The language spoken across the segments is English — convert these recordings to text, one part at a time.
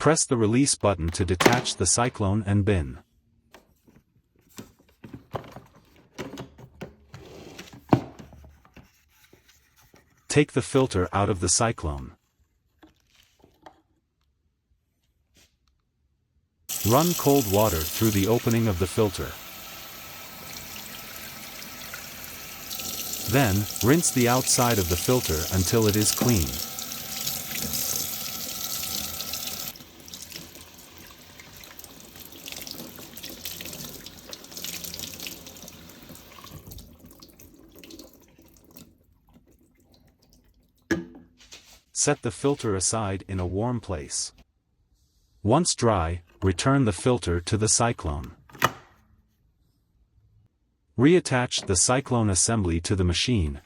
Press the release button to detach the cyclone and bin. Take the filter out of the cyclone. Run cold water through the opening of the filter. Then, rinse the outside of the filter until it is clean. Set the filter aside in a warm place. Once dry, return the filter to the cyclone. Reattach the cyclone assembly to the machine.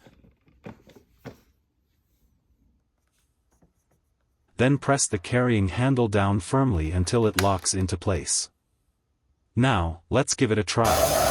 Then press the carrying handle down firmly until it locks into place. Now, let's give it a try.